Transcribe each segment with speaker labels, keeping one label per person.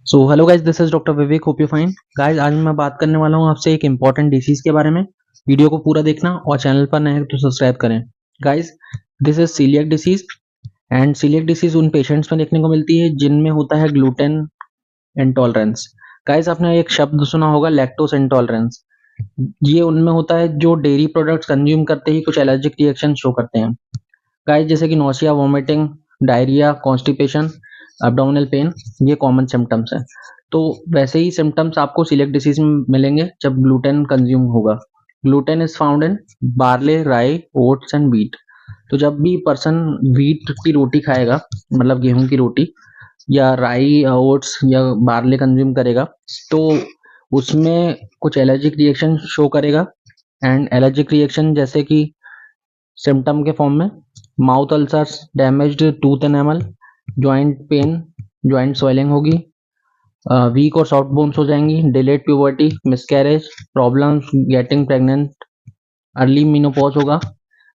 Speaker 1: So hello guys, this is doctor Vivek, hope you fine. Guys, आज मैं बात करने वाला हूँ आपसे एक इंपॉर्टेंट डिसीज के बारे में। वीडियो को पूरा देखना और चैनल पर नए हैं तो सब्सक्राइब करें। Guys, this is celiac disease. And celiac disease उन पेशेंट्स में देखने को मिलती है जिनमें होता है ग्लूटेन इंटॉलरेंस। गाइज, आपने एक शब्द सुना होगा, लैक्टोस इंटॉलरेंस। ये उनमें होता है जो डेयरी प्रोडक्ट्स कंज्यूम करते ही कुछ एलर्जिक रिएक्शन शो करते हैं। गाइस, जैसे कि nausea, vomiting, diarrhoea, constipation, abdominal pain, ये कॉमन सिम्टम्स हैं। तो वैसे ही सिम्टम्स आपको सीलियक डिसीज में मिलेंगे जब ग्लूटेन कंज्यूम होगा। Gluten is found in barley, राई, ओट्स एंड व्हीट। तो जब भी पर्सन व्हीट की रोटी खाएगा, मतलब गेहूं की रोटी, या राई, ओट्स या बार्ले कंज्यूम करेगा, तो उसमें कुछ एलर्जिक रिएक्शन शो करेगा। एंड एलर्जिक रिएक्शन जैसे कि सिम्टम के फॉर्म में mouth ulcers, damaged tooth enamel, joint pain, joint swelling होगी, वीक और सॉफ्ट बोन्स हो जाएंगी, delayed puberty, miscarriage, problems getting pregnant, early menopause होगा,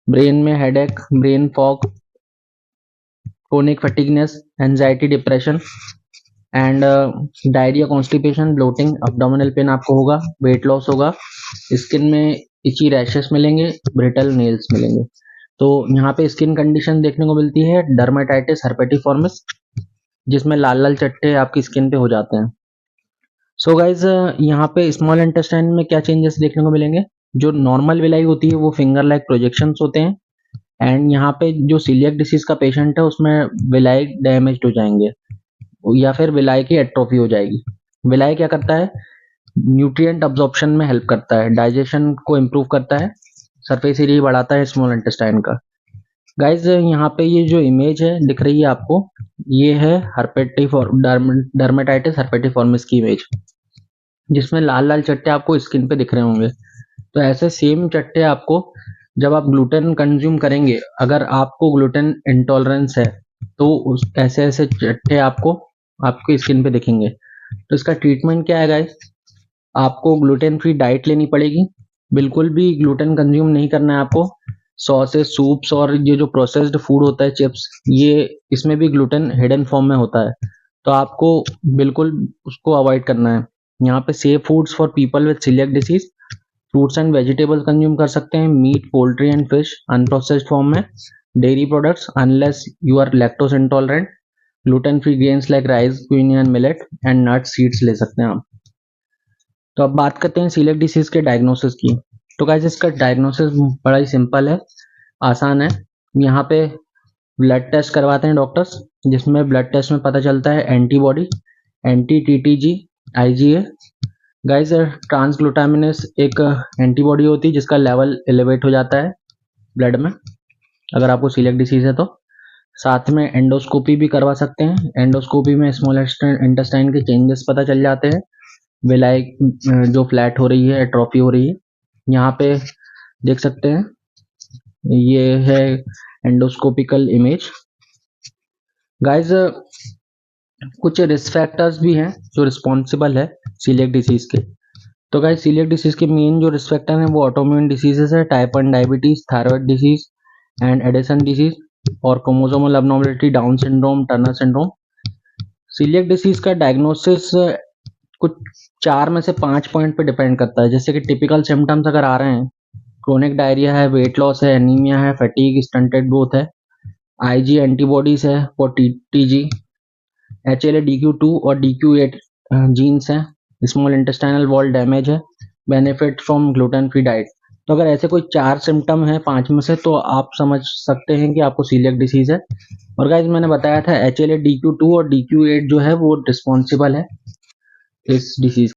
Speaker 1: ब्रेन में headache, brain fog, chronic fatigueness, anxiety, depression and diarrhoea, constipation, bloating, abdominal pain आपको होगा, weight loss होगा, skin में इची रैशेस मिलेंगे, ब्रिटल नेल्स मिलेंगे। तो यहाँ पे स्किन कंडीशन देखने को मिलती है डर्मेटाइटिस हर्पेटिफॉर्मिस, जिसमें लाल लाल चट्टे आपकी स्किन पे हो जाते हैं। सो गाइज, यहाँ पे स्मॉल इंटेस्टाइन में क्या चेंजेस देखने को मिलेंगे? जो नॉर्मल विलाई होती है वो फिंगर लाइक प्रोजेक्शंस होते हैं। एंड यहाँ पे जो सीलियक डिसीज का पेशेंट है उसमें विलाई डैमेज हो जाएंगे या फिर विलाई की एट्रोफी हो जाएगी। विलाई क्या करता है? न्यूट्रिएंट अब्जॉर्प्शन में हेल्प करता है, डाइजेशन को इम्प्रूव करता है, सरफेस एरिया बढ़ाता है स्मॉल इंटेस्टाइन का। गाइज, यहाँ पे ये जो इमेज है दिख रही है आपको, ये है डर्मेटाइटिस हर्पेटिफॉर्मिस की इमेज, जिसमें लाल लाल चट्टे आपको स्किन पे दिख रहे होंगे। तो ऐसे सेम चट्टे आपको जब आप ग्लूटेन कंज्यूम करेंगे, अगर आपको ग्लूटेन इंटॉलरेंस है, तो उस ऐसे ऐसे चट्टे आपको आपकी स्किन पे दिखेंगे। तो इसका ट्रीटमेंट क्या है गाइज? आपको ग्लूटेन फ्री डाइट लेनी पड़ेगी। बिल्कुल भी ग्लूटेन कंज्यूम नहीं करना है आपको। सॉसेस, सूप्स और ये जो प्रोसेस्ड फूड होता है, चिप्स, ये इसमें भी ग्लूटेन हिडन फॉर्म में होता है, तो आपको बिल्कुल उसको अवॉइड करना है। यहाँ पे safe foods for people with celiac disease, fruits and vegetables consume कर सकते हैं, meat, poultry and fish unprocessed form में, dairy products unless you are lactose intolerant, gluten free grains like rice, quinoa and millet and nuts, seeds ले सकते हैं आप। तो अब बात करते हैं सीलियक डिसीज के डायग्नोसिस की। तो गाइस, इसका डायग्नोसिस बड़ा ही सिंपल है, आसान है। यहाँ पे ब्लड टेस्ट करवाते हैं डॉक्टर्स, जिसमें ब्लड टेस्ट में पता चलता है antibody, anti टीटीजी, IgA. Guys, transglutaminase एक एंटीबॉडी होती है जिसका लेवल एलिवेट हो जाता है ब्लड में अगर आपको सीलियक डिसीज है तो। साथ में एंडोस्कोपी भी करवा सकते हैं। एंडोस्कोपी में स्मॉल इंटेस्टाइन के चेंजेस पता चल जाते हैं, विलाई जो फ्लैट हो रही है, एट्रोफी हो रही है। यहाँ पे देख सकते हैं, ये है एंडोस्कोपिकल इमेज। गाइस, कुछ रिस्क फैक्टर्स भी हैं जो रिस्पॉन्सिबल है सीलियक डिसीज के। तो गाइस, सीलियक डिसीज के मेन जो रिस्क फैक्टर हैं वो ऑटोइम्यून डिसीजेस है, type 1 diabetes, thyroid disease and Addison disease, और chromosomal abnormality, down syndrome, Turner syndrome. Celiac disease का डायग्नोसिस कुछ 4 में से 5 पॉइंट पे डिपेंड करता है। जैसे कि टिपिकल सिम्टम्स अगर आ रहे हैं, क्रोनिक डायरिया है, वेट लॉस है, एनीमिया है, फटीग, स्टंटेड ग्रोथ है, आईजी एंटीबॉडीज है फॉर टीटीजी, HLA-DQ2 और DQ8 जीन्स हैं, स्मॉल इंटेस्टाइनल वॉल डैमेज है, benefit from gluten free diet. तो अगर ऐसे कोई 4 सिम्टम है 5 में से, तो आप समझ सकते हैं कि आपको सीलियक डिसीज है। और गाइज, मैंने बताया था HLA-DQ2 और DQ8 जो है वो रिस्पॉन्सिबल है इस डिसीज